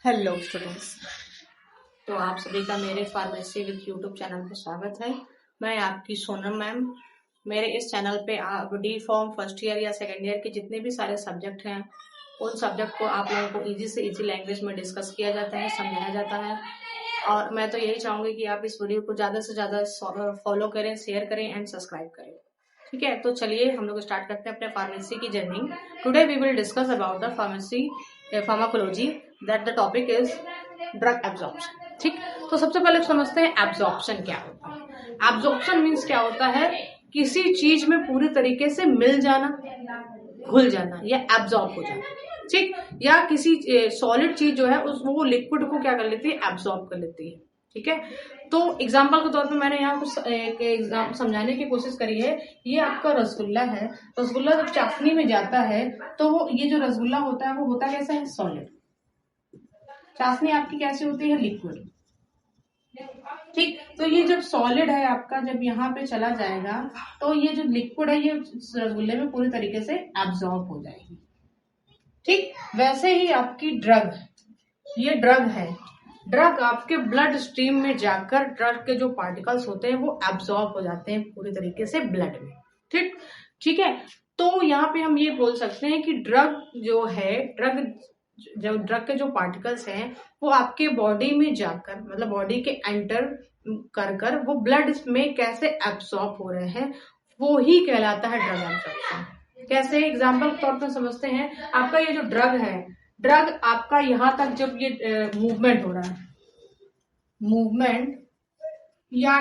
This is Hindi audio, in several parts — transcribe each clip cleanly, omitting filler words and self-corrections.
Hello students. तो आप सभी का मेरे फार्मेसी विद यूट्यूब चैनल पर स्वागत है। मैं आपकी सोनम मैम। मेरे इस चैनल पे आप डी फॉर्म फर्स्ट ईयर या सेकेंड ईयर के जितने भी सारे सब्जेक्ट हैं उन सब्जेक्ट को आप लोगों को इजी से इजी लैंग्वेज में डिस्कस किया जाता है, समझाया जाता है। और मैं तो यही चाहूंगी कि आप इस वीडियो को ज़्यादा से ज़्यादा फॉलो करें, शेयर करें एंड सब्सक्राइब करें। ठीक है, तो चलिए हम लोग स्टार्ट करते हैं अपने फार्मेसी की जर्नी। Today we will discuss about the pharmacy pharmacology, that the topic is drug absorption. ठीक, तो सबसे पहले समझते हैं एब्जॉर्प्शन क्या होता है। एब्जॉर्प्शन मीन्स क्या होता है, किसी चीज में पूरी तरीके से मिल जाना, घुल जाना या एब्जॉर्ब हो जाना। ठीक, या किसी सॉलिड चीज जो है वो लिक्विड को क्या कर लेती है, एब्जॉर्ब कर लेती है। ठीक है, तो एग्जाम्पल के तौर पे मैंने यहाँ कुछ एग्जाम समझाने की कोशिश करी है। ये आपका रसगुल्ला है। रसगुल्ला जब चाशनी में जाता है तो वो ये जो रसगुल्ला होता है वो होता कैसा है, सॉलिड। चाशनी आपकी कैसी होती है, लिक्विड। ठीक, तो ये जब सॉलिड है आपका, जब यहाँ पे चला जाएगा तो ये जो लिक्विड है ये रसगुल्ले में पूरी तरीके से एब्जॉर्ब हो जाएगी। ठीक, वैसे ही आपकी ड्रग, ये ड्रग है। ड्रग आपके ब्लड स्ट्रीम में जाकर ड्रग के जो पार्टिकल्स होते हैं वो एब्जॉर्ब हो जाते हैं पूरी तरीके से ब्लड में। ठीक, ठीक है, तो यहाँ पे हम ये बोल सकते हैं कि ड्रग जो है, ड्रग के जो पार्टिकल्स हैं वो आपके बॉडी में जाकर, मतलब बॉडी के एंटर कर कर वो ब्लड में कैसे एब्सॉर्ब हो रहे हैं, वो ही कहलाता है ड्रग एब्सॉर्प्शन। कैसे, एग्जांपल के तौर पर समझते हैं। आपका ये जो ड्रग है, ड्रग आपका यहाँ तक जब ये मूवमेंट हो रहा है, मूवमेंट या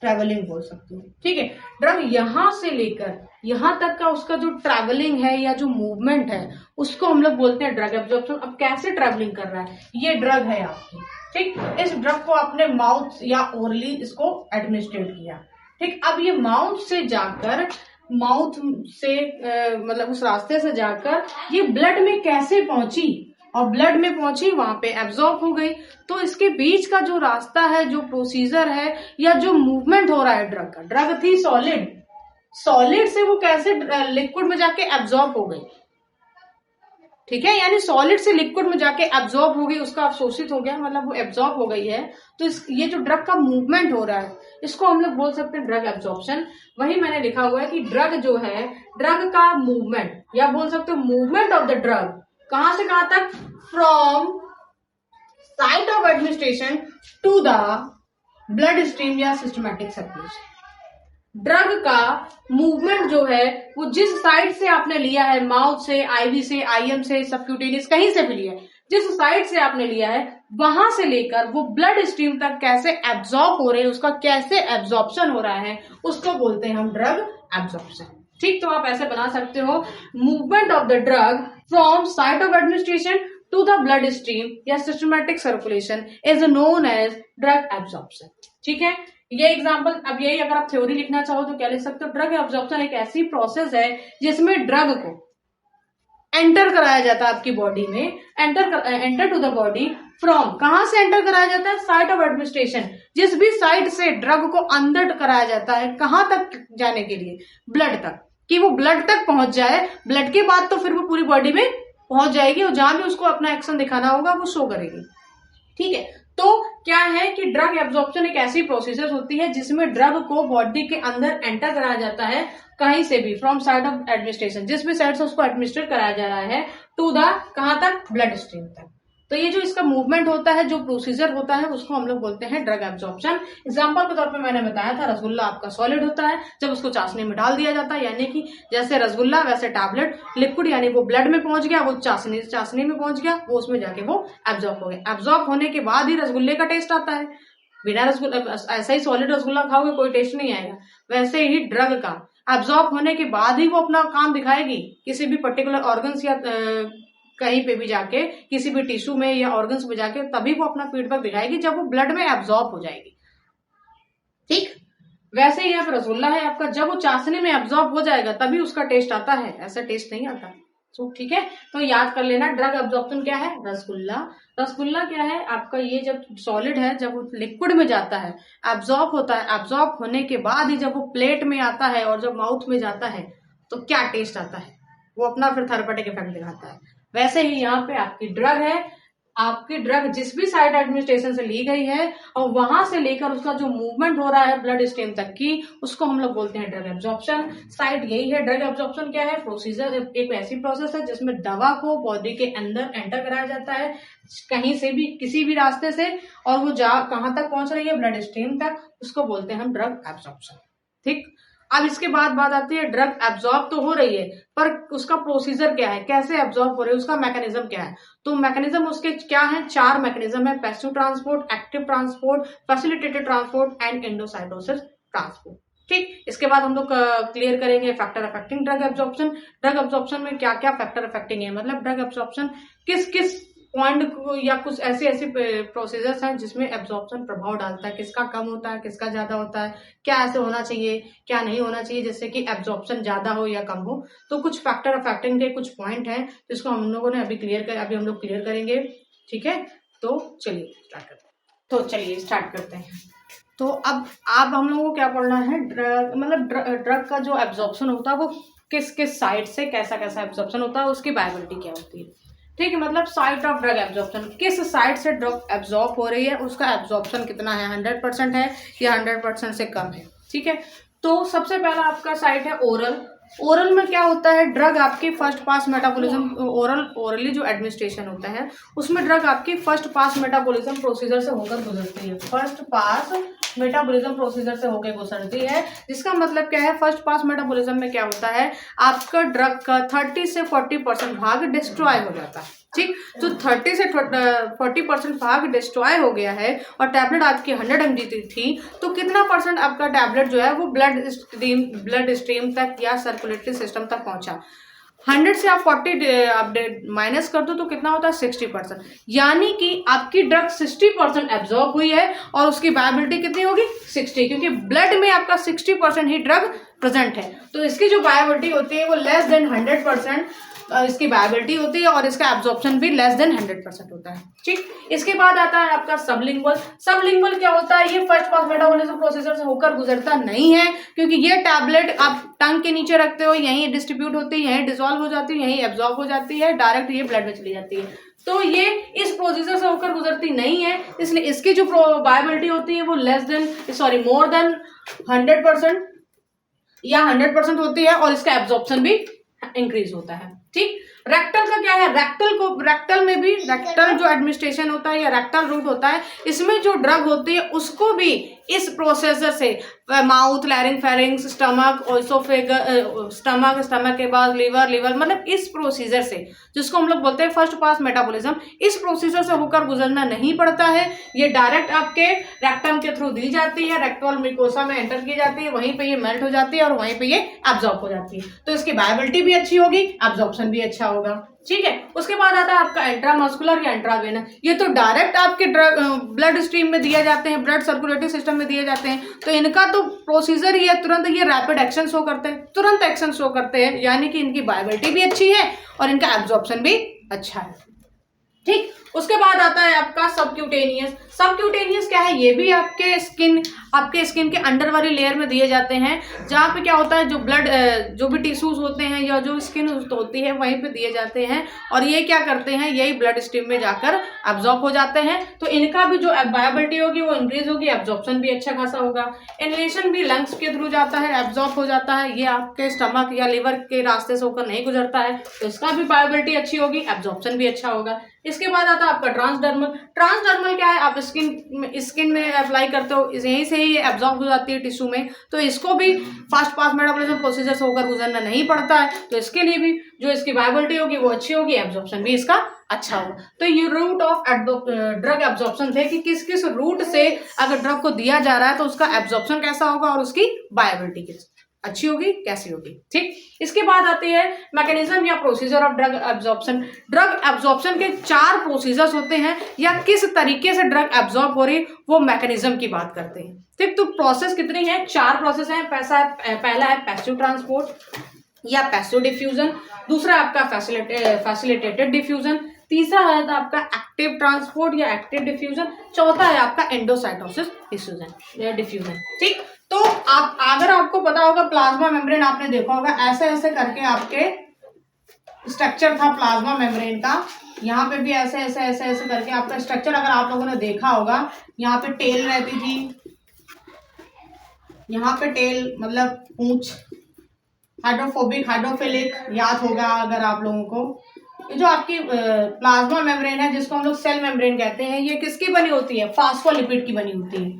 ट्रेवलिंग बोल सकते हो। ठीक है, ड्रग यहां से लेकर यहां तक का उसका जो ट्रैवलिंग है या जो मूवमेंट है उसको हम लोग बोलते हैं ड्रग एब्जॉर्प्शन। अब कैसे ट्रैवलिंग कर रहा है, ये ड्रग है आपकी। ठीक, इस ड्रग को आपने माउथ या ओरली इसको एडमिनिस्ट्रेट किया। ठीक, अब ये माउथ से जाकर, माउथ से मतलब उस रास्ते से जाकर ये ब्लड में कैसे पहुंची, और ब्लड में पहुंची वहां पे एब्जॉर्ब हो गई। तो इसके बीच का जो रास्ता है, जो प्रोसीजर है या जो मूवमेंट हो रहा है ड्रग का, ड्रग थी सॉलिड, सॉलिड से वो कैसे लिक्विड में जाके एब्जॉर्ब हो गई। ठीक है, यानी सॉलिड से लिक्विड में जाके एब्जॉर्ब हो गई, उसका अवशोषित हो गया, मतलब वो एब्जॉर्ब हो गई है। तो ये जो ड्रग का मूवमेंट हो रहा है इसको हम लोग बोल सकते हैं ड्रग एब्जॉर्प्शन। वही मैंने लिखा हुआ है कि ड्रग जो है, ड्रग का मूवमेंट या बोल सकते हो मूवमेंट ऑफ द ड्रग, कहां से कहां तक, from site of administration to the blood stream या सिस्टमैटिक सर्कुलेशन। ड्रग का मूवमेंट जो है वो जिस साइड से आपने लिया है, माउथ से, आईवी से, आईएम से, सबक्यूटेनियस, कहीं से भी लिया है, जिस साइड से आपने लिया है वहां से लेकर वो ब्लड स्ट्रीम तक कैसे एब्जॉर्ब हो रहे हैं, उसका कैसे एब्जॉर्प्शन हो रहा है, उसको बोलते हैं हम ड्रग एब्जॉर्प्शन। ठीक, तो आप ऐसे बना सकते हो, movement of the drug from site of administration to the blood stream या systematic circulation is known as drug absorption. ठीक है, ये एग्जांपल, अब यही अगर आप थ्योरी लिखना चाहो तो क्या लिख सकते हो, ड्रग एब्जॉर्प्शन एक ऐसी प्रोसेस है जिसमें ड्रग को एंटर कराया जाता है आपकी बॉडी में, enter to the body from, कहां से एंटर कराया जाता है, साइट ऑफ एडमिनिस्ट्रेशन, जिस भी साइड से ड्रग को अंदर कराया जाता है, कहां तक जाने के लिए, ब्लड तक, कि वो ब्लड तक पहुंच जाए। ब्लड के बाद तो फिर वो पूरी बॉडी में पहुंच जाएगी और जहां भी उसको अपना एक्शन दिखाना होगा वो शो करेगी। ठीक है, तो क्या है कि ड्रग एब्जॉर्प्शन एक ऐसी प्रोसीजर होती है जिसमें ड्रग को बॉडी के अंदर एंटर कराया जाता है, कहीं से भी, फ्रॉम साइड ऑफ एडमिनिस्ट्रेशन, जिस भी साइड से उसको एडमिनिस्ट्रेट कराया जा रहा है, टू द, कहां तक, ब्लड स्ट्रीम तक। तो ये जो इसका मूवमेंट होता है, जो प्रोसीजर होता है, उसको हम लोग बोलते हैं ड्रग एब्जॉर्प्शन। एग्जांपल के तौर पे मैंने बताया था, रसगुल्ला आपका सॉलिड होता है, जब उसको चाशनी में डाल दिया जाता है, यानी कि जैसे रसगुल्ला वैसे टैबलेट, लिक्विड यानी वो ब्लड में पहुंच गया, वो चाशनी में पहुंच गया, वो उसमें जाके वो एब्जॉर्ब हो गया। एब्जॉर्ब होने के बाद ही रसगुल्ले का टेस्ट आता है। बिना रसगुल्ला, ऐसा ही सॉलिड रसगुल्ला खाओगे कोई टेस्ट नहीं आएगा। वैसे ही ड्रग का एब्जॉर्ब होने के बाद ही वो अपना काम दिखाएगी, किसी भी पर्टिकुलर ऑर्गन्स या कहीं पे भी जाके, किसी भी टिश्यू में या ऑर्गन्स में जाके, तभी वो अपना फीडबैक दिखाएगी जब वो ब्लड में एब्जॉर्ब हो जाएगी। ठीक, वैसे ही यहाँ पे रसगुल्ला है आपका, जब वो चाशनी में एब्जॉर्ब हो जाएगा तभी उसका टेस्ट आता है, ऐसा टेस्ट नहीं आता। ठीक है, तो याद कर लेना, ड्रग एब्जॉर्प्शन क्या है, रसगुल्ला। रसगुल्ला क्या है आपका, ये जब सॉलिड है, जब वो लिक्विड में जाता है, एब्जॉर्ब होता है, एब्जॉर्ब होने के बाद ही जब वो प्लेट में आता है और जब माउथ में जाता है तो क्या टेस्ट आता है, वो अपना फिर थेरेपेटिक इफेक्ट दिखाता है। वैसे ही यहाँ पे आपकी ड्रग है, आपकी ड्रग जिस भी साइट एडमिनिस्ट्रेशन से ली गई है और वहां से लेकर उसका जो मूवमेंट हो रहा है ब्लड स्ट्रीम तक की, उसको हम लोग बोलते हैं ड्रग एब्जॉर्प्शन। साइट यही है। ड्रग एब्जॉर्प्शन क्या है? प्रोसीजर, एक ऐसी प्रोसेस है जिसमें दवा को बॉडी के अंदर एंटर कराया जाता है कहीं से भी, किसी भी रास्ते से, और वो कहां तक पहुंच रही है? ब्लड स्ट्रीम तक। उसको बोलते हैं हम ड्रग एब्जॉर्प्शन। ठीक। अब इसके बाद बात आती है, ड्रग एब्जॉर्ब तो हो रही है पर उसका प्रोसीजर क्या है, कैसे एब्जॉर्ब हो रही है, उसका मैकेनिज्म क्या है? तो मैकेनिज्म उसके क्या है? 4 मैकेनिज्म है। Passive transport, active transport, facilitated transport and endocytosis transport. ठीक। इसके बाद हम लोग क्लियर करेंगे factor affecting drug absorption. Drug absorption में क्या क्या फैक्टर अफेक्टिंग है, मतलब ड्रग एब्जॉर्प्शन किस किस पॉइंट को या कुछ ऐसी ऐसी प्रोसीजर्स हैं जिसमें एब्जॉर्प्शन प्रभाव डालता है, किसका कम होता है, किसका ज्यादा होता है, क्या ऐसे होना चाहिए, क्या नहीं होना चाहिए जिससे कि एब्जॉर्प्शन ज्यादा हो या कम हो। तो कुछ फैक्टर अफेक्टिंग के कुछ पॉइंट हैं जिसको हम लोगों ने अभी हम लोग क्लियर करेंगे। ठीक है, तो चलिए स्टार्ट करते हैं। तो अब हम लोगों को क्या पढ़ना है? ड्रग का जो एब्जॉर्प्शन होता है वो किस किस साइड से कैसा कैसा एब्जॉर्प्शन होता है, उसकी बायोबिलिटी क्या होती है। ठीक है, मतलब साइट ऑफ ड्रग एब्जॉर्प्शन, किस साइड से ड्रग एब्जॉर्ब हो रही है, उसका एब्जॉर्प्शन कितना है, 100% है या 100% से कम है। ठीक है, तो सबसे पहला आपका साइट है ओरल। ओरल में क्या होता है? ड्रग आपकी फर्स्ट पास मेटाबॉलिज्म, ओरली जो एडमिनिस्ट्रेशन होता है उसमें ड्रग आपकी फर्स्ट पास मेटाबॉलिज्म प्रोसीजर से होकर गुजरती है। फर्स्ट पास मेटाबॉलिज्म प्रोसीजर से होकर गुजरती है, जिसका मतलब क्या है? फर्स्ट पास मेटाबॉलिज्म में क्या होता है? आपका ड्रग का 30 से 40% भाग डिस्ट्रॉय हो जाता है। ठीक, तो 30 से 40% भाग डिस्ट्रॉय हो गया है और टैबलेट आपकी 100 mg थी, तो कितना परसेंट आपका टैबलेट जो है वो ब्लड स्ट्रीम तक या सर्कुलेटरी सिस्टम तक पहुंचा? 100 से आप 40 माइनस कर दो तो कितना होता है? 60%। यानी कि आपकी ड्रग 60% एब्जॉर्ब हुई है और उसकी बायोबिलिटी कितनी होगी? 60, क्योंकि ब्लड में आपका 60% ही ड्रग प्रेजेंट है। तो इसकी जो बायोबिलिटी होती है वो लेस देन 100% इसकी बायोबिलिटी होती है और इसका एब्जॉर्प्शन भी लेस देन 100% होता है। ठीक, इसके बाद आता है आपका सबलिंगुअल। सबलिंगुअल क्या होता है? ये फर्स्ट पास मेटाबॉलिज्म प्रोसीजर से होकर गुजरता नहीं है, क्योंकि ये टैबलेट आप टंग के नीचे रखते हो, यहीं डिस्ट्रीब्यूट होती है, यहीं डिसॉल्व हो जाती है, यहीं एब्जॉर्ब हो जाती है, डायरेक्ट ये ब्लड में चली जाती है। तो ये इस प्रोसीजर से होकर गुजरती नहीं है, इसलिए इसकी जो बायोबिलिटी होती है वो मोर देन 100% या 100% होती है और इसका एब्जॉर्प्शन भी इंक्रीज होता है। ठीक, रेक्टल का क्या है? रेक्टल में भी रेक्टल जो एडमिनिस्ट्रेशन होता है या रेक्टल रूट होता है, इसमें जो ड्रग होती है उसको भी इस प्रोसेसर से माउथ, लैरिंगफेरिंग्स, स्टमक, स्टमक के बाद लिवर, मतलब इस प्रोसीजर से, जिसको हम लोग बोलते हैं फर्स्ट पास मेटाबॉलिज्म, इस प्रोसीजर से होकर गुजरना नहीं पड़ता है। ये डायरेक्ट आपके रेक्टम के थ्रू दी जाती है, रेक्टल म्यूकोसा में एंटर की जाती है, वहीं पे ये मेल्ट हो जाती है और वहीं पे ये एब्जॉर्ब हो जाती है। तो इसकी बायोबिलिटी भी अच्छी होगी, एब्जॉर्प्शन भी अच्छा होगा। ठीक है, उसके बाद आता है आपका इंट्रामस्कुलर या इंट्रावेनस। ये तो डायरेक्ट आपके ब्लड स्ट्रीम में दिए जाते हैं, ब्लड सर्कुलेटरी सिस्टम में दिए जाते हैं, तो इनका तो प्रोसीजर ही है तुरंत, ये रैपिड एक्शन शो करते हैं, तुरंत एक्शन शो करते हैं, यानी कि इनकी बायोबिलिटी भी अच्छी है और इनका एब्जॉर्प्शन भी अच्छा है। ठीक, उसके बाद आता है आपका सबक्यूटेनियस। सबक्यूटेनियस क्या है? ये भी आपके स्किन के अंडर वाली लेयर में दिए जाते हैं, जहाँ पे क्या होता है, जो भी टिश्यूज होते हैं या जो स्किन होती है वहीं पे दिए जाते हैं और ये क्या करते हैं, यही ब्लड स्ट्रीम में जाकर एब्जॉर्ब हो जाते हैं। तो इनका भी जो बायोबिलिटी होगी वो इंक्रीज होगी, एब्जॉर्प्शन भी अच्छा खासा होगा। इनहेलेशन भी लंग्स के थ्रू जाता है, एब्जॉर्ब हो जाता है, ये आपके स्टमक या लिवर के रास्ते से होकर नहीं गुजरता है, तो इसका भी बायोबिलिटी अच्छी होगी, एब्जॉर्प्शन भी अच्छा होगा। इसके बाद आता है आपका ट्रांसडर्मल क्या है? आप स्किन में अप्लाई करते हो, यहीं से ही एब्जॉर्ब हो जाती है टिश्यू में, तो इसको भी फास्ट पास मेटाबॉलिज्म प्रोसीजर से होकर गुजरना नहीं पड़ता है, तो इसके लिए भी जो इसकी बायोबिलिटी होगी वो अच्छी होगी, एब्जॉर्प्शन भी इसका अच्छा होगा। तो ये रूट ऑफ ड्रग एब्जॉर्प्शन थे कि किस किस रूट से अगर ड्रग को दिया जा रहा है तो उसका एब्जॉर्प्शन कैसा होगा और उसकी बायोबिलिटी अच्छी होगी, कैसी होगी। ठीक, इसके बाद आती है मैकेनिज्म या procedure of drug absorption. Drug absorption के 4 प्रोसीजर्स होते हैं, या किस तरीके से ड्रग एब्जॉर्ब हो रही वो मैकेनिज्म की बात करते हैं। ठीक, तो प्रोसेस कितनी है? 4 प्रोसेस है। पहला है पैसिव ट्रांसपोर्ट या पैसिव डिफ्यूजन, दूसरा आपका फैसिलिटेटेड डिफ्यूजन, तीसरा है आपका एक्टिव ट्रांसपोर्ट या एक्टिव डिफ्यूजन, चौथा है आपका एंडोसाइटोसिस डिफ्यूजन। ठीक, तो अगर आपको पता होगा प्लाज्मा मेम्ब्रेन आपने देखा होगा, ऐसे ऐसे करके आपके स्ट्रक्चर था प्लाज्मा मेम्ब्रेन का। यहाँ पे भी ऐसे ऐसे ऐसे ऐसे करके आपका स्ट्रक्चर अगर आप लोगों ने देखा होगा, यहाँ पे टेल रहती थी, यहाँ पे टेल मतलब पूंछ, हाइड्रोफोबिक हाइड्रोफिलिक याद होगा अगर आप लोगों को। ये जो आपकी प्लाज्मा मेम्ब्रेन है जिसको हम लोग सेल मेम्ब्रेन कहते हैं, ये किसकी बनी होती है? फास्फोलिपिड की बनी होती है।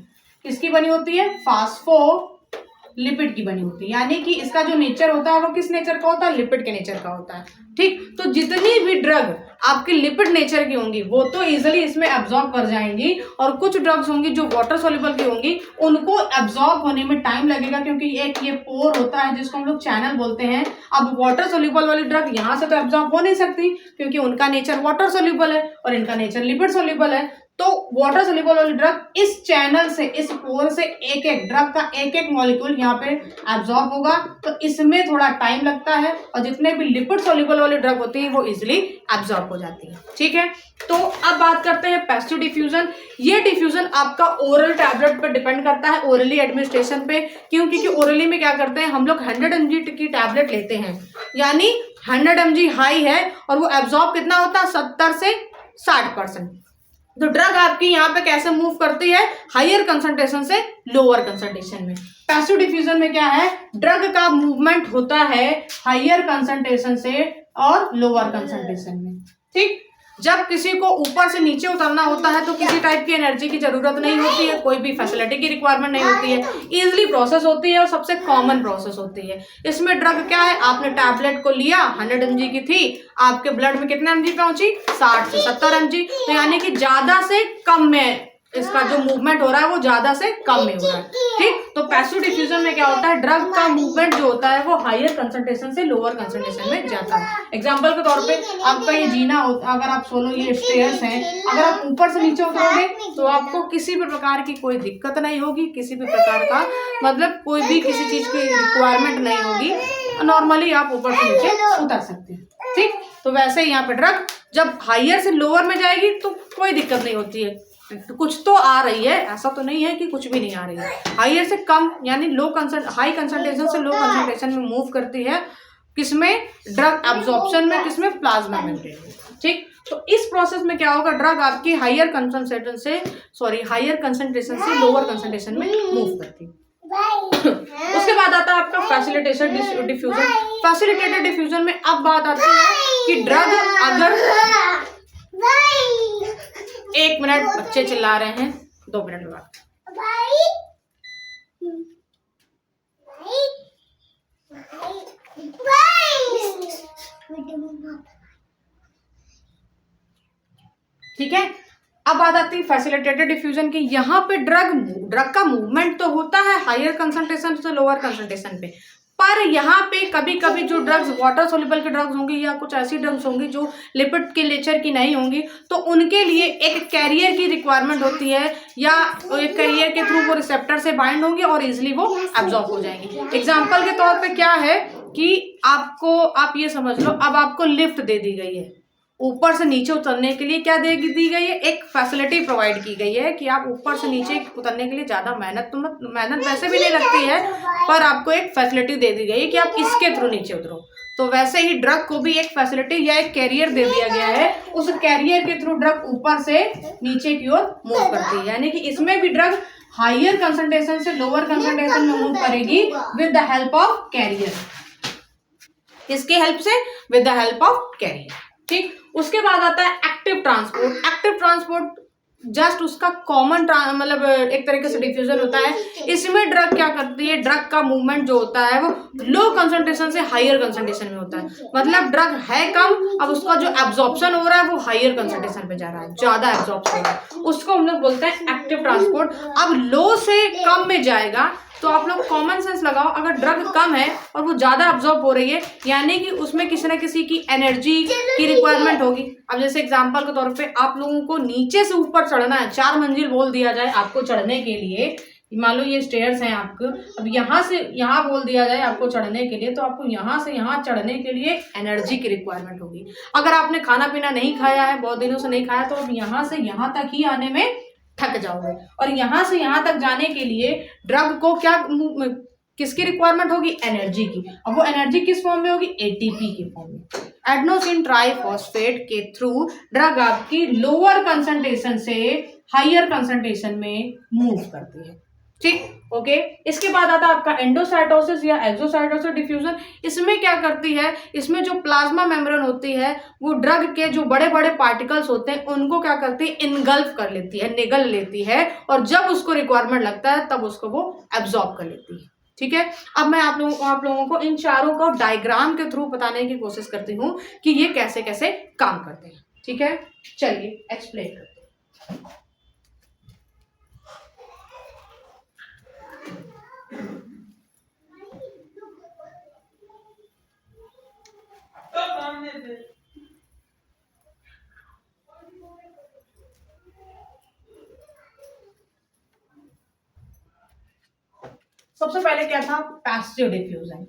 किसकी बनी होती है? फास्फोलिपिड की बनी होती है। यानी कि इसका जो नेचर होता है वो किस नेचर का होता है? लिपिड के नेचर का होता है। ठीक, तो जितनी भी ड्रग आपकी लिपिड नेचर की होंगी वो तो इजिली इसमें एब्जॉर्ब कर जाएंगी, और कुछ ड्रग्स होंगी जो वाटर सोल्यूबल की होंगी उनको एब्जॉर्ब होने में टाइम लगेगा, क्योंकि एक ये पोर होता है जिसको हम लोग चैनल बोलते हैं। अब वाटर सोल्यूबल वाली ड्रग यहाँ से तो एब्जॉर्ब हो नहीं सकती क्योंकि उनका नेचर वाटर सोल्यूबल है और इनका नेचर लिपिड सोल्यूबल है। तो वाटर सोल्यूबल वाली ड्रग इस चैनल से, इस पोर से एक एक ड्रग का एक एक मॉलिक्यूल यहाँ पे एब्जॉर्ब होगा, तो इसमें थोड़ा टाइम लगता है, और जितने भी लिपिड सोल्यूबल वाली ड्रग होती है वो इजिली एब्जॉर्ब हो जाती है। ठीक है, तो अब बात करते हैं पैसिव डिफ्यूजन। ये डिफ्यूजन आपका ओरल टैबलेट पर डिपेंड करता है, ओरली एडमिनिस्ट्रेशन पे। क्यों? क्योंकि ओरली में क्या करते हैं हम लोग 100 mg की टैबलेट लेते हैं, यानी 100 mg हाई है और वो एब्जॉर्ब कितना होता है? 70 से 60%। तो ड्रग आपकी यहाँ पे कैसे मूव करती है? हायर कंसंट्रेशन से लोअर कंसंट्रेशन में। पैसिव डिफ्यूजन में क्या है? ड्रग का मूवमेंट होता है हायर कंसंट्रेशन से और लोअर कंसंट्रेशन में। ठीक, जब किसी को ऊपर से नीचे उतरना होता है तो किसी टाइप की एनर्जी की जरूरत नहीं होती है, कोई भी फैसिलिटी की रिक्वायरमेंट नहीं होती है, इजिली प्रोसेस होती है और सबसे कॉमन प्रोसेस होती है। इसमें ड्रग क्या है? आपने टैबलेट को लिया, 100 mg की थी, आपके ब्लड में कितने mg पहुंची? 60 से 70 mg। तो यानी कि ज्यादा से कम में इसका जो मूवमेंट हो रहा है वो ज्यादा से कम में हो रहा है। ठीक, तो पैसिव डिफ्यूजन में क्या होता है? ड्रग का मूवमेंट जो होता है वो हायर कंसंट्रेशन से लोअर कंसंट्रेशन में जाता है। एग्जांपल के तौर पे आपका ये जीना होता, अगर आप सोलो ये स्टेयर्स हैं, अगर आप ऊपर से नीचे उतरोगे तो आपको किसी भी प्रकार की कोई दिक्कत नहीं होगी, किसी भी प्रकार का मतलब कोई भी किसी चीज की रिक्वायरमेंट नहीं होगी, नॉर्मली आप ऊपर से नीचे उतर सकते हैं। ठीक, तो वैसे यहाँ पे ड्रग जब हायर से लोअर में जाएगी तो कोई दिक्कत नहीं होती है, कुछ तो आ रही है, ऐसा तो नहीं है कि कुछ भी नहीं आ रही है। हायर से कम यानी हाई कंसंट्रेशन से लो कंसंट्रेशन में मूव करती है, किसमें? ड्रग एब्जॉर्प्शन में, किसमें? प्लाज्मा मेम्ब्रेन में। ठीक, तो इस प्रोसेस में क्या होगा? ड्रग आपकी हायर कंसंट्रेशन से लोअर कंसंट्रेशन में मूव करती है। उसके बाद आता है आपका फैसिलिटेटेड डिफ्यूजन। फैसिलिटेटेड डिफ्यूजन में अब बात आती है कि ड्रग अगर 1 मिनट, बच्चे चिल्ला रहे हैं, 2 मिनट बाद। ठीक है, अब बात आती है फैसिलिटेटेड डिफ्यूजन की। यहाँ पे ड्रग का मूवमेंट तो होता है हायर कंसंट्रेशन से लोअर कंसंट्रेशन पे, पर यहाँ पे कभी कभी जो ड्रग्स वाटर सोल्यूबल के ड्रग्स होंगी या कुछ ऐसी ड्रग्स होंगी जो लिपिड के नेचर की नहीं होंगी, तो उनके लिए एक कैरियर की रिक्वायरमेंट होती है, या एक कैरियर के थ्रू वो रिसेप्टर से बाइंड होंगी और इजिली वो एब्जॉर्ब हो जाएंगी। एग्जाम्पल के तौर पे क्या है कि आप ये समझ लो, अब आपको लिफ्ट दे दी गई है, ऊपर से नीचे उतरने के लिए क्या दी गई है? एक फैसिलिटी प्रोवाइड की गई है कि आप ऊपर से नीचे उतरने के लिए ज्यादा मेहनत वैसे भी नहीं लगती है, पर आपको एक फैसिलिटी दे दी गई है कि आप इसके थ्रू नीचे उतरो। तो वैसे ही ड्रग को भी एक फैसिलिटी या एक कैरियर दे दिया गया है, उस कैरियर के थ्रू ड्रग ऊपर से नीचे की ओर मूव करती है। यानी कि इसमें भी ड्रग हायर कंसंट्रेशन से लोअर कंसंट्रेशन में मूव करेगी with the help of carrier. इसके हेल्प से? With the help of carrier. ठीक, उसके बाद आता है active transport. Active transport just उसका कॉमन मतलब एक तरीके से डिफ्यूजन होता है। इसमें ड्रग क्या करती है? ड्रग का मूवमेंट जो होता है वो लो कंसंट्रेशन से हायर कंसंट्रेशन में होता है। मतलब ड्रग है कम, अब उसका जो एब्जॉर्प्शन हो रहा है वो हायर कंसंट्रेशन पे जा रहा है, ज्यादा एब्जॉर्प्शन हो रहा है, उसको हम लोग बोलते हैं एक्टिव ट्रांसपोर्ट। अब लो से कम में जाएगा तो आप लोग कॉमन सेंस लगाओ, अगर ड्रग कम है और वो ज्यादा अब्जॉर्ब हो रही है, यानी कि उसमें किसी ना किसी की एनर्जी की रिक्वायरमेंट होगी। अब जैसे एग्जांपल के तौर पे आप लोगों को नीचे से ऊपर चढ़ना है, 4 मंजिल बोल दिया जाए आपको चढ़ने के लिए, मान लो ये स्टेयर्स हैं आपको, अब यहाँ से यहाँ बोल दिया जाए आपको चढ़ने के लिए, तो आपको यहाँ से यहाँ चढ़ने के लिए एनर्जी की रिक्वायरमेंट होगी। अगर आपने खाना पीना नहीं खाया है, बहुत दिनों से नहीं खाया, तो अब यहाँ से यहाँ तक ही आने में थक जाओगे, और यहाँ से यहाँ तक जाने के लिए ड्रग को क्या किसकी रिक्वायरमेंट होगी? एनर्जी की। अब वो एनर्जी किस फॉर्म में होगी? एटीपी के फॉर्म में। एडेनोसिन ट्राइफॉस्फेट के थ्रू ड्रग आपकी लोअर कंसंट्रेशन से हायर कंसंट्रेशन में मूव करती है। ठीक, ओके। इसके बाद आता है आपका एंडोसाइटोसिस या एक्सोसाइटोसिस डिफ्यूजन। इसमें क्या करती है? इसमें जो प्लाज्मा मेम्ब्रेन होती है वो ड्रग के जो बड़े बड़े पार्टिकल्स होते हैं उनको क्या करती है? इनगल्फ कर लेती है, निगल लेती है, और जब उसको रिक्वायरमेंट लगता है तब उसको वो एब्जॉर्ब कर लेती है। ठीक है, अब मैं आप लोगों को इन चारों को डायग्राम के थ्रू बताने की कोशिश करती हूँ कि ये कैसे कैसे काम करते हैं। ठीक है, चलिए एक्सप्लेन करते हैं। सबसे पहले क्या था? Passive diffusion.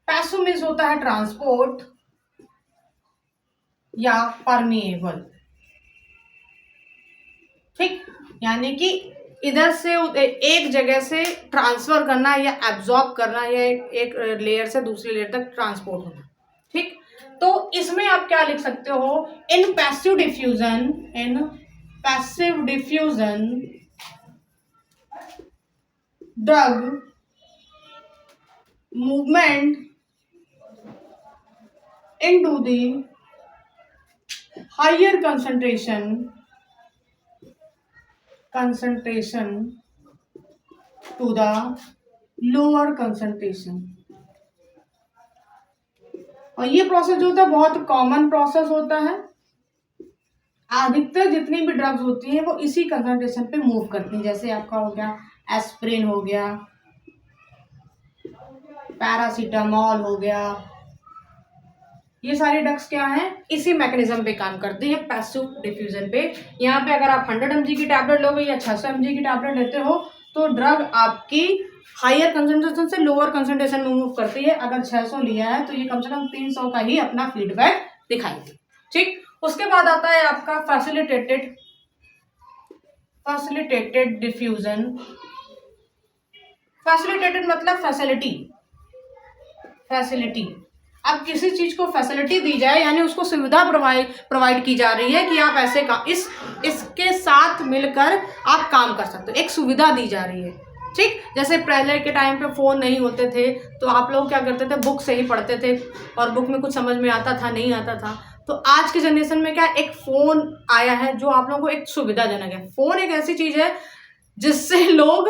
पैसिव मीन्स होता है ट्रांसपोर्ट या परमिएबल। ठीक, यानी कि इधर से एक जगह से ट्रांसफर करना या एब्जॉर्ब करना या एक लेयर से दूसरी लेयर तक ट्रांसपोर्ट होना। ठीक, तो इसमें आप क्या लिख सकते हो? In passive diffusion drug movement into the higher concentration to the lower concentration। और ये प्रोसेस जो होता है बहुत कॉमन प्रोसेस होता है। अधिकतर जितनी भी ड्रग्स होती हैं वो इसी कंसंट्रेशन पे मूव करती हैं। जैसे आपका हो गया एस्प्रिन, हो गया पैरासीटामोल, हो गया, ये सारी ड्रग्स क्या हैं? इसी मैकेनिज्म पे काम करती है, पैसिव डिफ्यूजन पे। यहाँ पे अगर आप 100 mg की टैबलेट लोगे या 600 mg की टैबलेट लेते हो तो ड्रग आपकी हायर कंसंट्रेशन से लोअर कंसंट्रेशन में मूव करती है। अगर 600 लिया है तो ये कम से कम 300 का ही अपना फीडबैक दिखाएगी। ठीक, उसके बाद आता है आपका फैसिलिटेटेड डिफ्यूजन। फैसिलिटेटेड मतलब फैसिलिटी। अब किसी चीज को फैसिलिटी दी जाए यानी उसको सुविधा प्रोवाइड की जा रही है कि आप ऐसे का इसके साथ मिलकर आप काम कर सकते हो, एक सुविधा दी जा रही है। ठीक, जैसे पहले के टाइम पे फोन नहीं होते थे तो आप लोग क्या करते थे? बुक से ही पढ़ते थे और बुक में कुछ समझ में आता था, नहीं आता था। तो आज के जनरेशन में क्या, एक फोन आया है जो आप लोगों को एक सुविधाजनक है। फोन एक ऐसी चीज है जिससे लोग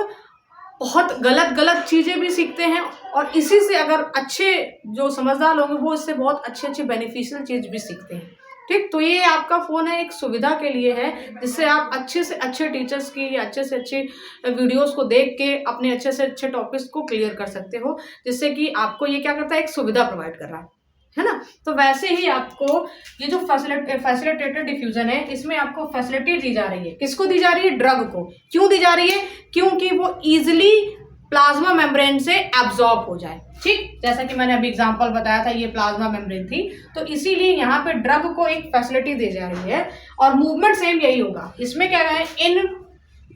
बहुत गलत चीजें भी सीखते हैं और इसी से अगर अच्छे जो समझदार लोग हैं वो इससे बहुत अच्छी बेनिफिशियल चीज भी सीखते हैं। ठीक, तो ये आपका फोन है एक सुविधा के लिए है जिससे आप अच्छे से अच्छे टीचर्स की अच्छे से अच्छे वीडियोस को देख के अपने अच्छे से अच्छे टॉपिक्स को क्लियर कर सकते हो, जिससे कि आपको ये क्या करता है? एक सुविधा प्रोवाइड कर रहा है ना। तो वैसे ही आपको ये जो फैसिलिटेटेड डिफ्यूजन है इसमें आपको फैसिलिटी दी जा रही है। किसको दी जा रही है? ड्रग को। क्यों दी जा रही है? क्योंकि वो इजिली प्लाज्मा मेम्ब्रेन से एब्जॉर्ब हो जाए। ठीक, जैसा कि मैंने अभी एग्जांपल बताया था, ये प्लाज्मा मेम्ब्रेन थी, तो इसीलिए यहाँ पे ड्रग को एक फैसिलिटी दी जा रही है और मूवमेंट सेम यही होगा। इसमें क्या है? In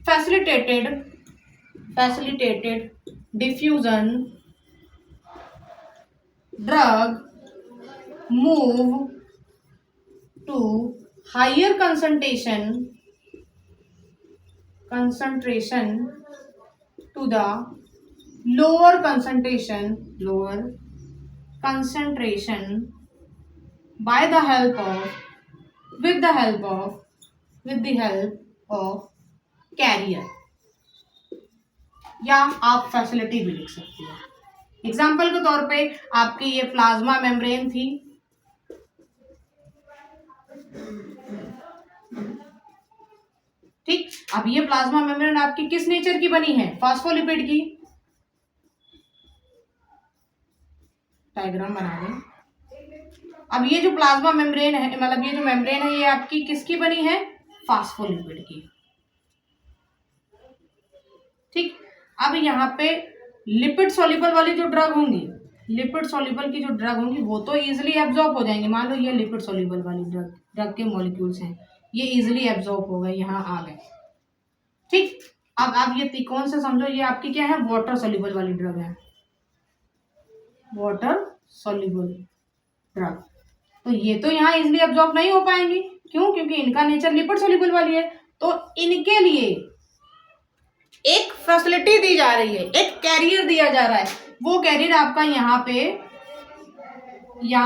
facilitated diffusion drug move to higher concentration to the lower concentration by the help of carrier, या आप फैसिलिटी भी लिख सकते हो। एग्जाम्पल के तौर पे आपकी ये प्लाज्मा मेम्ब्रेन थी, ठीक। अब ये प्लाज्मा मेम्ब्रेन आपकी किस नेचर की बनी है? फॉस्फोलिपिड की। डायग्राम बना दें। अब ये जो प्लाज्मा मेम्ब्रेन है, मतलब ये जो मेम्ब्रेन है, ये आपकी किसकी बनी है? फॉस्फोलिपिड की। ठीक, अब यहाँ पे लिपिड सॉल्युबल वाली जो ड्रग होंगी, लिपिड सॉल्युबल की जो ड्रग होंगी वो तो इजिली एब्जॉर्ब हो जाएंगे। मान लो ये लिपिड सॉल्युबल वाली ड्रग के मॉलिक्यूल्स हैं, ये इजिली एब्जॉर्ब हो गए, यहाँ आ गए। ठीक, अब आप ये त्रिकोण से समझो, ये आपकी क्या है, वाटर सोल्यूबल वाली ड्रग है, वाटर सोल्यूबल ड्रग। तो ये तो यहाँ इजिली एब्जॉर्ब नहीं हो पाएंगी, क्यों? क्योंकि इनका नेचर लिपिड सोल्यूबल वाली है। तो इनके लिए एक फैसिलिटी दी जा रही है, एक कैरियर दिया जा रहा है। वो कैरियर आपका यहाँ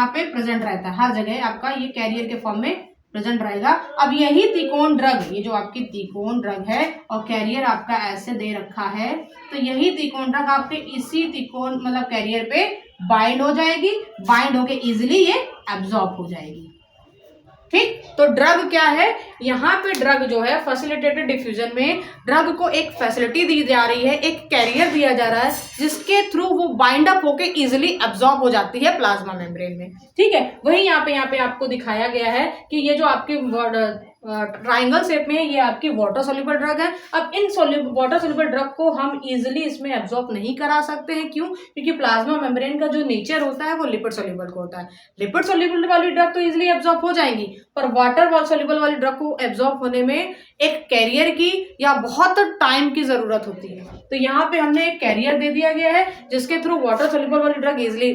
पे प्रेजेंट रहता है, हर जगह आपका ये कैरियर के फॉर्म में प्रेजेंट रहेगा। अब यही त्रिकोण ड्रग, ये जो आपकी त्रिकोण ड्रग है और कैरियर आपका ऐसे दे रखा है, तो यही त्रिकोण ड्रग आपके इसी त्रिकोण मतलब कैरियर पे बाइंड हो जाएगी, बाइंड होके इजिली ये एब्जॉर्ब हो जाएगी। ठीक, तो ड्रग क्या है, यहाँ पे ड्रग जो है फैसिलिटेटेड डिफ्यूजन में ड्रग को एक फैसिलिटी दी जा रही है, एक कैरियर दिया जा रहा है, जिसके थ्रू वो बाइंड अप होके इजिली एब्जॉर्ब हो जाती है प्लाज्मा मेम्ब्रेन में। ठीक है, वही यहाँ पे आपको दिखाया गया है कि ये जो आपकी ट्राइंगल शेप में है, ये आपकी वाटर सोल्यूबल ड्रग है। अब इन वाटर सोल्यूबल ड्रग को हम इजिली इसमें एब्जॉर्ब नहीं करा सकते हैं, क्यों? क्योंकि प्लाज्मा मेम्ब्रेन का जो नेचर होता है वो लिपिड सोल्यूबल का होता है। लिपिड सोल्यूबल वाली ड्रग तो इजिली एब्जॉर्ब हो जाएंगी, पर वाटर सोल्यूबल वाली ड्रग को एब्जॉर्ब होने में एक कैरियर की या बहुत टाइम की जरूरत होती है। तो यहाँ पे हमने एक कैरियर दे दिया गया है, जिसके थ्रू वाटर सोल्यूबल वाली ड्रग इजिली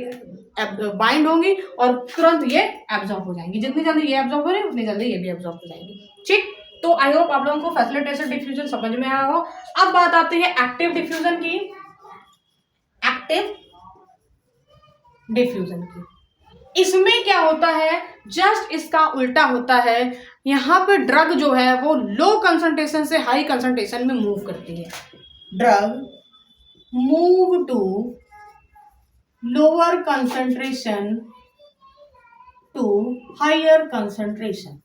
बाइंड होंगी और तुरंत ये एब्जॉर्ब हो जाएंगी। जितनी जल्दी ये एब्जॉर्ब हो रही है उतनी जल्दी ये भी एब्जॉर्ब हो जाएंगी। ठीक, तो आई होप आप लोगों को फैसिलिटेटेड डिफ्यूजन समझ में आया हो। अब बात आती है एक्टिव डिफ्यूजन की। एक्टिव डिफ्यूजन की, इसमें क्या होता है, जस्ट इसका उल्टा होता है। यहाँ पे ड्रग जो है वो लो कंसंट्रेशन से हाई कंसंट्रेशन में मूव करती है। Drug move to lower concentration to higher concentration।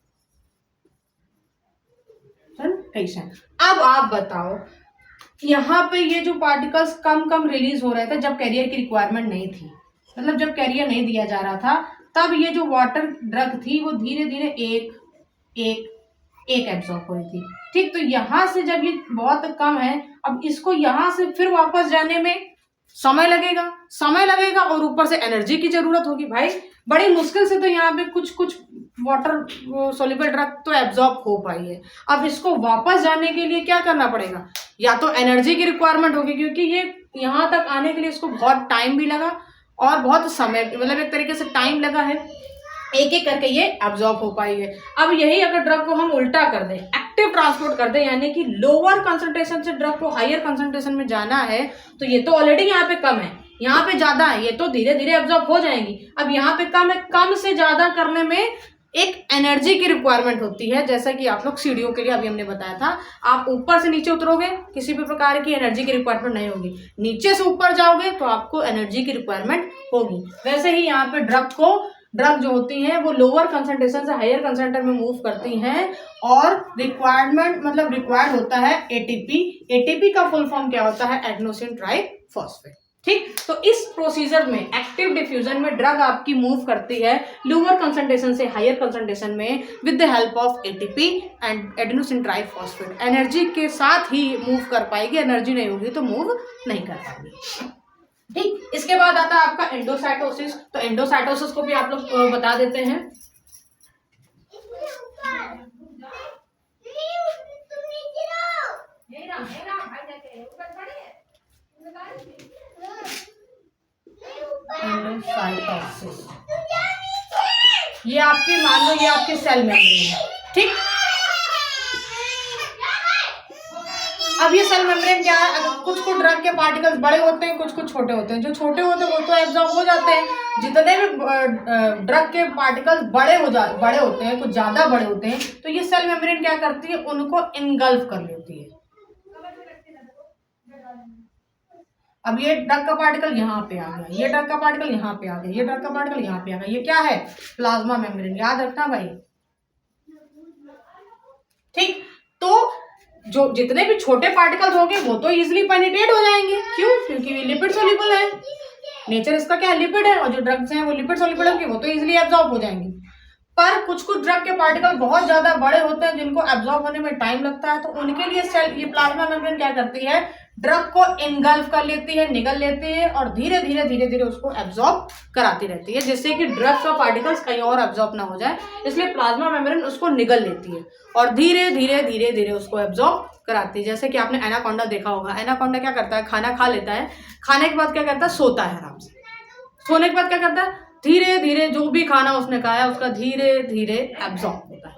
अब आप बताओ, यहाँ पे ये जो पार्टिकल्स कम रिलीज हो रहे थे जब कैरियर की रिक्वायरमेंट नहीं थी, मतलब जब कैरियर नहीं दिया जा रहा था, तब ये जो वाटर ड्रग थी वो धीरे धीरे एक एब्जॉर्ब हो रही थी। ठीक, तो यहाँ से जब ये बहुत कम है, अब इसको यहाँ से फिर वापस जाने में समय लगेगा और ऊपर से एनर्जी की जरूरत होगी। भाई बड़ी मुश्किल से तो यहाँ पे कुछ वाटर सोल्यूबल ड्रग तो एब्जॉर्ब हो पाई है। अब इसको वापस जाने के लिए क्या करना पड़ेगा, या तो एनर्जी की रिक्वायरमेंट होगी, क्योंकि ये यहाँ तक आने के लिए इसको बहुत टाइम भी लगा और बहुत समय, मतलब एक तरीके से टाइम लगा है, एक एक करके ये एब्जॉर्ब हो पाई है। अब यही अगर ड्रग को हम उल्टा कर दें, एक्टिव ट्रांसपोर्ट कर दें, यानी कि लोअर कंसंट्रेशन से ड्रग को हायर कंसंट्रेशन में जाना है, तो ये तो ऑलरेडी यहाँ पे कम है, यहाँ पे ज्यादा है, ये तो धीरे धीरे एब्जॉर्ब हो जाएंगी। अब यहाँ पे कम है, कम से ज्यादा करने में एक एनर्जी की रिक्वायरमेंट होती है। जैसा कि आप लोग सीढ़ियों के लिए अभी हमने बताया था, आप ऊपर से नीचे उतरोगे किसी भी प्रकार की एनर्जी की रिक्वायरमेंट नहीं होगी, नीचे से ऊपर जाओगे तो आपको एनर्जी की रिक्वायरमेंट होगी। वैसे ही यहाँ पे ड्रग जो होती हैं वो लोअर कंसंट्रेशन से हायर कंसंट्रेशन में मूव करती हैं और रिक्वायर्ड होता है एटीपी। एटीपी का फुल फॉर्म क्या होता है, एडेनोसिन ट्राइफॉस्फेट। ठीक, तो इस प्रोसीजर में एक्टिव डिफ्यूजन में ड्रग आपकी मूव करती है लोअर कंसंट्रेशन से हायर कंसंट्रेशन में with the help of ATP and adenosine triphosphate. Energy के साथ ही मूव कर पाएगी, एनर्जी नहीं होगी तो मूव नहीं कर पाएगी। ठीक, इसके बाद आता है आपका एंडोसाइटोसिस। तो एंडोसाइटोसिस को भी आप लोग बता देते हैं। एंडोसाइटोसिस ये आपकी, मान लो ये आपके सेल मेम्ब्रेन है। ठीक, अब ये सेल मेम्ब्रेन क्या है, कुछ ड्रग के पार्टिकल्स बड़े होते हैं, कुछ छोटे होते हैं। जो छोटे होते हैं वो तो एब्जॉर्ब हो जाते हैं, जितने भी ड्रग के पार्टिकल्स बड़े होते हैं, कुछ ज्यादा बड़े होते हैं, तो ये सेल मेम्ब्रेन क्या करती है, उनको इनगल्फ कर लेती है। अब ये ड्रग का पार्टिकल यहाँ पे आ गया, ये ड्रग का पार्टिकल यहाँ पे आ गया, ये ड्रग का पार्टिकल यहाँ पे आ गया, ये क्या है, प्लाज्मा मेम्ब्रेन। याद रखना भाई। ठीक, तो जो जितने भी छोटे पार्टिकल्स होंगे वो तो इजीली पेनिट्रेट हो जाएंगे। क्यों? क्योंकि ये लिपिड सोल्यूबल है, नेचर इसका क्या है, लिपिड है, और जो ड्रग्स हैं वो लिपिड सोल्यूबल होंगे, वो तो इजीली एब्जॉर्ब हो जाएंगे। पर कुछ ड्रग के पार्टिकल बहुत ज्यादा बड़े होते हैं जिनको एब्जॉर्ब होने में टाइम लगता है, तो उनके लिए ये प्लाज्मा मेम्ब्रेन क्या करती है, ड्रग को इनगल्फ कर लेती है, निगल लेती है और धीरे धीरे उसको एब्जॉर्ब कराती रहती है, जिससे कि ड्रग का पार्टिकल्स कहीं और एब्जॉर्ब ना हो जाए। इसलिए प्लाज्मा मेम्ब्रेन उसको निगल लेती है और धीरे धीरे उसको एब्जॉर्ब कराती है। जैसे कि आपने एनाकोंडा देखा होगा, एनाकोंडा क्या करता है, खाना खा लेता है, खाने के बाद क्या करता है, सोता है आराम से। सोने के बाद क्या करता है, धीरे धीरे जो भी खाना उसने खाया उसका धीरे धीरे एब्जॉर्ब होता है।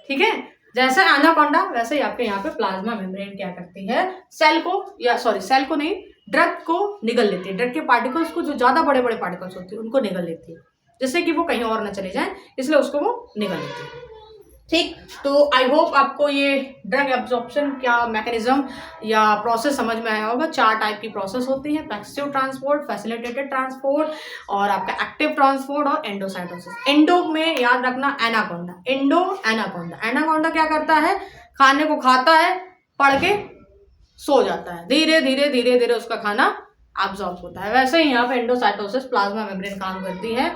ठीक है, जैसे एनाकोंडा वैसे ही आपके यहाँ पे प्लाज्मा मेम्ब्रेन क्या करती है, सेल को नहीं, ड्रग को निगल लेती है। ड्रग के पार्टिकल्स को, जो ज्यादा बड़े बड़े पार्टिकल्स होते हैं उनको निगल लेती है, जिससे कि वो कहीं और न चले जाएं, इसलिए उसको वो निगल लेती है। ठीक, तो आई होप आपको ये ड्रग एब्जॉर्प्शन क्या मैकेनिज्म या प्रोसेस समझ में आया होगा। 4 टाइप की प्रोसेस होती है, पैसिव ट्रांसपोर्ट, फैसिलिटेटेड ट्रांसपोर्ट, और आपका एक्टिव ट्रांसपोर्ट और एंडोसाइटोसिस। एंडो में याद रखना एनाकोंडा, एंडो एनाकोंडा। एनाकोंडा क्या करता है, खाने को खाता है, पढ़ के सो जाता है, धीरे धीरे धीरे धीरे उसका खाना एब्जॉर्ब होता है। वैसे ही यहाँ पे एंडोसाइटोसिस प्लाज्मा मेम्ब्रेन काम करती है,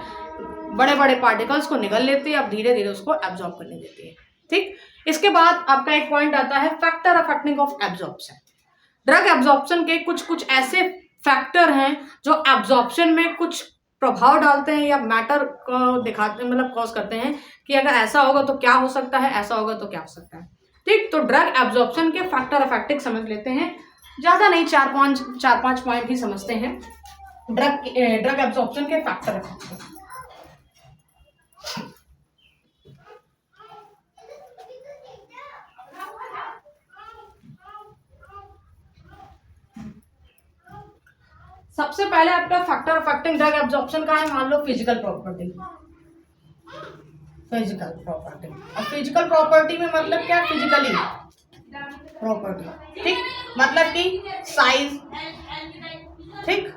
बड़े बड़े पार्टिकल्स को निगल लेती है, अब धीरे धीरे उसको एब्जॉर्ब करने देती है। ठीक, इसके बाद आपका एक पॉइंट आता है factor affecting of absorption. Drug absorption के कुछ ऐसे फैक्टर हैं जो एब्जॉर्प्शन में कुछ प्रभाव डालते हैं या मैटर को दिखाते हैं, मतलब कॉज करते हैं कि अगर ऐसा होगा तो क्या हो सकता है, ऐसा होगा तो क्या हो सकता है। ठीक, तो ड्रग एब्जॉर्प्शन के फैक्टर अफेक्टिंग समझ लेते हैं, ज्यादा नहीं, 4-5 पॉइंट ही समझते हैं ड्रग एब्जॉर्प्शन के फैक्टर अफेक्टिंग। सबसे पहले आपका फैक्टर अफेक्टिंग ड्रग एब्जॉर्प्शन का है, मान लो फिजिकल प्रॉपर्टी। फिजिकल प्रॉपर्टी, अब फिजिकल प्रॉपर्टी में मतलब क्या, फिजिकली प्रॉपर्टी। ठीक, मतलब कि साइज, ठीक,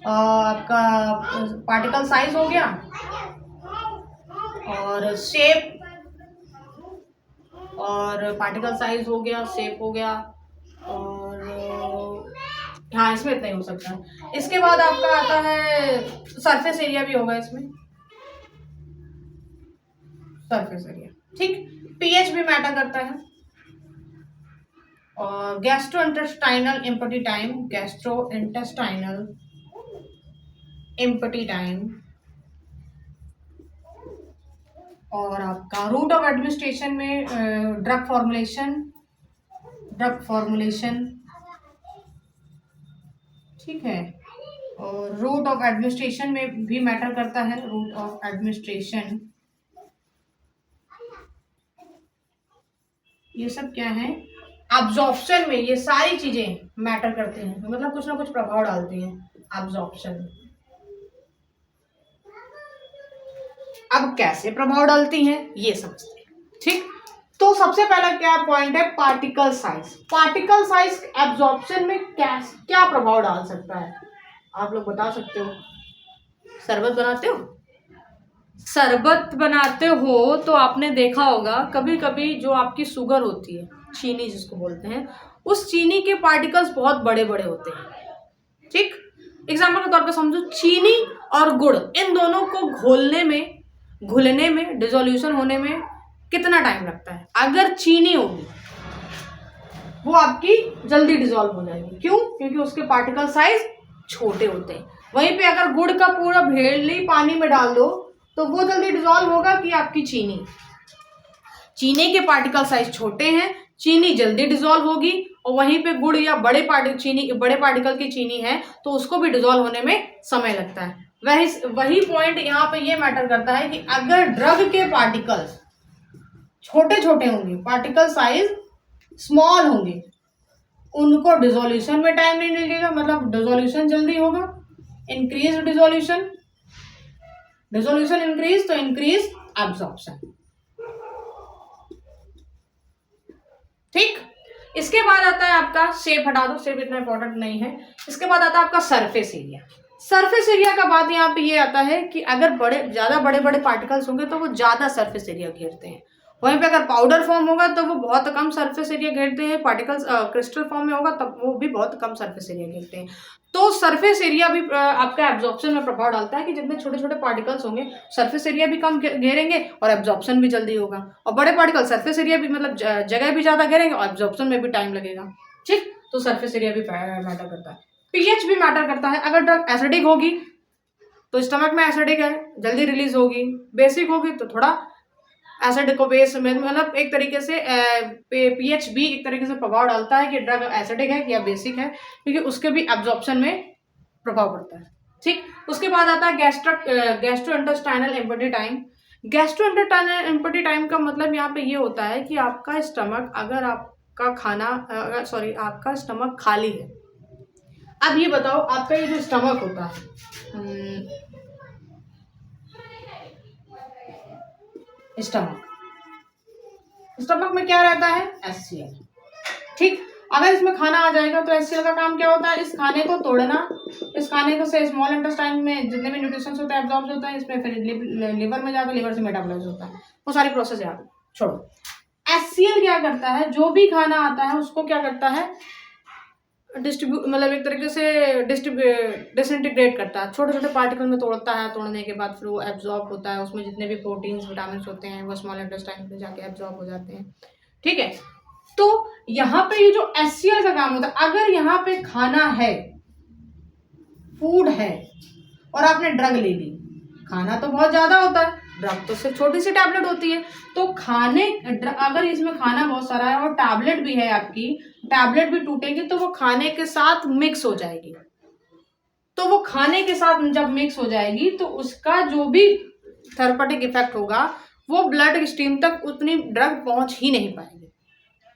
आपका पार्टिकल साइज हो गया, और शेप, और पार्टिकल साइज हो गया, शेप हो गया, और हाँ इसमें इतना ही हो सकता है। इसके बाद आपका आता है सरफेस एरिया भी होगा इसमें, सरफेस एरिया। ठीक, पीएच भी मैटर करता है, और gastrointestinal empty time, gastrointestinal empty time, और आपका रूट ऑफ एडमिनिस्ट्रेशन में ड्रग फॉर्मुलेशन, ठीक है, और रूट ऑफ एडमिनिस्ट्रेशन में भी मैटर करता है, रूट ऑफ एडमिनिस्ट्रेशन। ये सब क्या है, एब्जॉर्प्शन में ये सारी चीजें मैटर करते हैं, मतलब कुछ ना कुछ प्रभाव डालती हैं एब्जॉर्प्शन। अब कैसे प्रभाव डालती हैं ये समझते हैं। ठीक, तो सबसे पहला क्या पॉइंट है, particle size. Particle size absorption में क्या प्रभाव डाल सकता है, आप लोग बता सकते हो। शरबत बनाते हो तो आपने देखा होगा कभी कभी जो आपकी शुगर होती है, चीनी जिसको बोलते हैं, उस चीनी के पार्टिकल्स बहुत बड़े बड़े होते हैं। ठीक, एग्जाम्पल के तौर पे समझो, चीनी और गुड़, इन दोनों को घुलने में, डिसोल्यूशन होने में कितना टाइम लगता है। अगर चीनी होगी वो आपकी जल्दी डिसॉल्व हो जाएगी, क्यों, क्योंकि उसके पार्टिकल साइज छोटे होते हैं। वहीं पे अगर गुड़ का पूरा भेल ही पानी में डाल दो तो वो जल्दी डिसॉल्व होगा कि आपकी चीनी के पार्टिकल साइज छोटे हैं, चीनी जल्दी डिसॉल्व होगी, और वहीं पे गुड़ या बड़े पार्टिकल की चीनी है तो उसको भी डिसॉल्व होने में समय लगता है। वही पॉइंट यहाँ पे ये मैटर करता है कि अगर ड्रग के पार्टिकल्स छोटे छोटे होंगे, पार्टिकल साइज स्मॉल होंगे, उनको डिसोल्यूशन में टाइम नहीं लगेगा, मतलब डिसोल्यूशन जल्दी होगा। इंक्रीज डिसोल्यूशन इंक्रीज तो इंक्रीज एब्जॉर्प्शन। ठीक, इसके बाद आता है आपका, शेप हटा दो, शेप इतना इंपॉर्टेंट नहीं है। इसके बाद आता है आपका सरफेस एरिया। सरफेस एरिया का बात यहाँ पे ये आता है कि अगर ज्यादा बड़े बड़े पार्टिकल्स होंगे तो वो ज्यादा सरफेस एरिया घेरते हैं, वहीं पे अगर पाउडर फॉर्म होगा तो वो बहुत कम सरफेस एरिया घेरते हैं, पार्टिकल्स क्रिस्टल फॉर्म में होगा तब वो भी बहुत कम सरफेस एरिया घेरते हैं। तो सरफेस एरिया भी आपका एब्जॉर्प्शन में प्रभाव डालता है कि जितने छोटे छोटे पार्टिकल्स होंगे सरफेस एरिया भी कम घेरेंगे और एब्जॉर्प्शन भी जल्दी होगा, और बड़े पार्टिकल सरफेस एरिया भी, मतलब जगह भी ज्यादा घेरेंगे और एब्जॉर्प्शन में भी टाइम लगेगा। ठीक, तो सरफेस एरिया भी मैटर करता है, पीएच भी मैटर करता है। अगर ड्रग एसिडिक होगी तो स्टमक में एसिडिक है, जल्दी रिलीज होगी, बेसिक होगी तो थोड़ा एसिड को बेस में, मतलब एक तरीके से पीएच भी एक तरीके से प्रभाव डालता है कि ड्रग एसिडिक है या बेसिक है, क्योंकि उसके भी एब्जॉर्प्शन में प्रभाव पड़ता है। ठीक, उसके बाद आता है gastro intestinal empty time. Gastro intestinal empty time का मतलब यहाँ पे ये होता है कि आपका स्टमक, अगर आपका आपका स्टमक खाली है। अब ये बताओ, आपका ये जो स्टमक होता है, स्टमक में क्या रहता है? HCl। ठीक, अगर इसमें खाना आ जाएगा तो HCl का काम क्या होता है? इस खाने को तोड़ना, इस खाने को से स्मॉल इंटेस्टाइन में जितने भी न्यूट्रिशंस होते हैं एब्जॉर्ब होता है, इसमें फिर लिवर में जाकर लिवर से मेटाबोलाइज होता है, वो सारी प्रोसेस याद छोड़ो। HCl क्या करता है? जो भी खाना आता है उसको क्या करता है? डिस्ट्रीब्यूट, मतलब एक तरीके से डिसइंटीग्रेट करता है, छोटे छोटे पार्टिकल में तोड़ता है। तोड़ने के बाद फिर वो एब्जॉर्ब होता है, उसमें जितने भी प्रोटीन्स विटामिन होते हैं वो स्मॉल इंटेस्टाइन में जाके एब्जॉर्ब हो जाते हैं। ठीक है, तो यहाँ पे ये जो HCl का काम होता है, अगर यहाँ पे खाना है, फूड है, और आपने ड्रग ले ली, खाना तो बहुत ज्यादा होता है, ड्रग तो सिर्फ छोटी सी टैबलेट होती है, तो अगर इसमें खाना बहुत सारा है और टैबलेट भी है आपकी, टैबलेट भी टूटेगी तो वो खाने के साथ मिक्स हो जाएगी। तो वो खाने के साथ जब मिक्स हो जाएगी तो उसका जो भी थेरेपेटिक इफेक्ट होगा वो ब्लड स्ट्रीम तक उतनी ड्रग पहुंच ही नहीं पाएगी।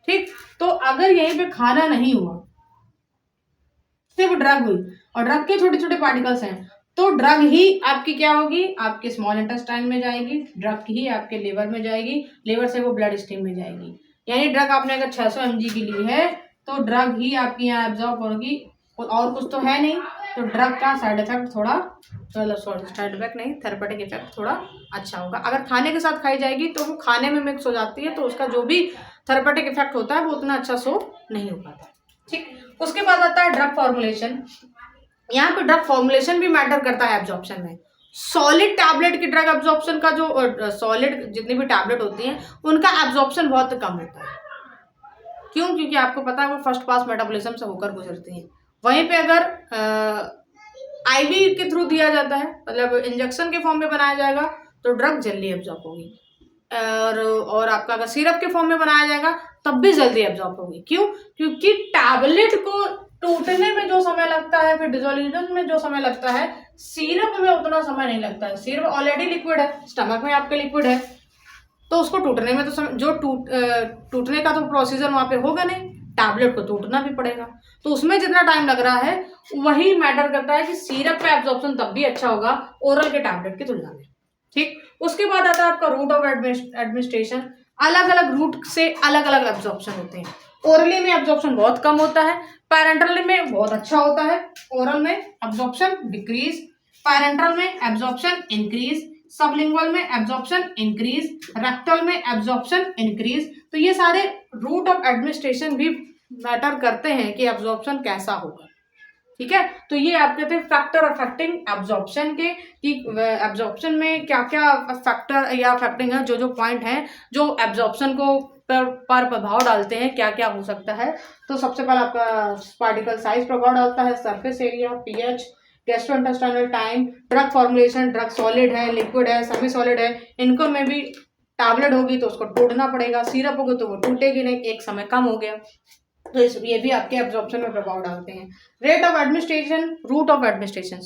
ठीक, तो अगर यहीं पे खाना नहीं हुआ, सिर्फ ड्रग हुई, और ड्रग के छोटे छोटे पार्टिकल्स हैं, तो ड्रग ही आपकी क्या होगी? आपके स्मॉल इंटेस्टाइन में जाएगी, ड्रग ही आपके लिवर में जाएगी, लिवर से वो ब्लड स्ट्रीम में जाएगी। यानी ड्रग आपने अगर 600 mg की ली है तो ड्रग ही आपकी यहाँ एब्जॉर्ब होगी, और कुछ तो है नहीं, तो ड्रग का साइड इफेक्ट थोड़ा, साइड इफेक्ट नहीं, थेरेपेटिक इफेक्ट थोड़ा अच्छा होगा। अगर खाने के साथ खाई जाएगी तो वो खाने में मिक्स हो जाती है, तो उसका जो भी थेरेपेटिक इफेक्ट होता है वो उतना अच्छा सो नहीं हो पाता। ठीक, उसके बाद आता है ड्रग फॉर्मुलेशन। यहाँ पे ड्रग फॉर्मुलेशन भी मैटर करता है एब्जॉर्प्शन में। सॉलिड टैबलेट की ड्रग एब्जॉर्प्शन का, जो सॉलिड जितनी भी टैबलेट होती हैं उनका एब्जॉर्प्शन बहुत कम होता है। क्यों? क्योंकि आपको पता है वो फर्स्ट पास मेटाबॉलिज्म से होकर गुजरती हैं। वहीं पे अगर IV के थ्रू दिया जाता है, मतलब इंजेक्शन के फॉर्म में बनाया जाएगा, तो ड्रग जल्दी एब्जॉर्ब होगी, और आपका अगर सिरप के फॉर्म में बनाया जाएगा तब भी जल्दी एब्जॉर्ब होगी। क्यों? क्योंकि टैबलेट को टूटने में जो समय लगता है, फिर डिसोल्यूशन में जो समय लगता है, सिरप में उतना समय नहीं लगता है। सिरप ऑलरेडी लिक्विड है, स्टमक में आपके लिक्विड है, तो उसको टूटने में तो समय, जो टूटने का तो प्रोसीजर वहां पे होगा नहीं, टैबलेट को टूटना भी पड़ेगा, तो उसमें जितना टाइम लग रहा है वही मैटर करता है कि सिरप पे एब्जॉर्प्शन तब भी अच्छा होगा ओरल के टैबलेट की तुलना में। ठीक, उसके बाद आता है आपका रूट ऑफ एडमिनिस्ट्रेशन। अलग अलग रूट से अलग अलग एब्जॉर्प्शन होते हैं। ओरली में एब्जॉर्प्शन बहुत कम होता है, पैरेंटल में बहुत अच्छा होता है, ओरल में एब्जॉर्प्शन डिक्रीज, पैरेंटल में एब्जॉर्प्शन इंक्रीज, सबलिंगुअल में एब्जॉर्प्शन इंक्रीज, रेक्टल में एब्जॉर्प्शन इंक्रीज। तो ये सारे रूट ऑफ एडमिनिस्ट्रेशन भी मैटर करते हैं कि एब्जॉर्प्शन कैसा होगा। ठीक है, तो ये आपके थे फैक्टर अफेक्टिंग एब्जॉर्प्शन के, कि एब्जॉर्प्शन में क्या क्या फैक्टर या अफेक्टिंग है, जो जो पॉइंट हैं जो एब्जॉर्प्शन को पर प्रभाव डालते हैं, क्या क्या हो सकता है। तो सबसे पहले आपका पार्टिकल साइज प्रभाव डालता है, surface area, pH, gastrointestinal time, drug formulation, drug solid है, लिक्विड है, सेमी सॉलिड है, इनको में भी टैबलेट होगी तो उसको तोड़ना पड़ेगा, सिरप होगी तो वो टूटेगी नहीं, एक समय कम हो गया, तो ये भी आपके एब्जॉर्प्शन में प्रभाव डालते हैं। Rate of administration, route of administration,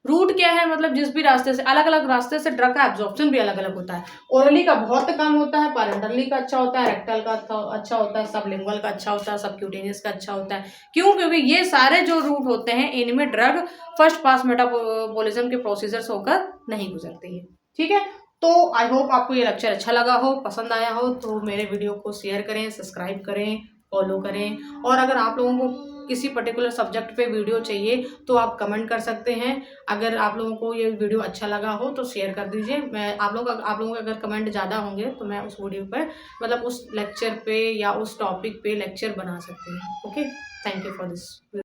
route क्या है? मतलब जिस भी रास्ते से, अलग अलग रास्ते से ड्रग का एब्जॉर्प्शन भी अलग अलग होता है। ओरली का बहुत कम होता है, पैरेंटली का अच्छा होता है, रेक्टल का अच्छा होता है, सबलिंगुअल का अच्छा होता है, सबक्यूटेनियस का अच्छा होता है। क्यों? क्योंकि ये सारे जो रूट होते हैं इनमें ड्रग फर्स्ट पास मेटाबॉलिज्म के प्रोसीजर से होकर नहीं गुजरती है। ठीक है, तो आई होप आपको ये लेक्चर अच्छा लगा हो, पसंद आया हो, तो मेरे वीडियो को शेयर करें, सब्सक्राइब करें, फॉलो करें, और अगर आप लोगों को किसी पर्टिकुलर सब्जेक्ट पे वीडियो चाहिए तो आप कमेंट कर सकते हैं। अगर आप लोगों को ये वीडियो अच्छा लगा हो तो शेयर कर दीजिए। मैं आप लोगों के अगर कमेंट ज़्यादा होंगे तो मैं उस वीडियो पर, मतलब उस लेक्चर पे या उस टॉपिक पे लेक्चर बना सकती हूँ। Okay, thank you for this.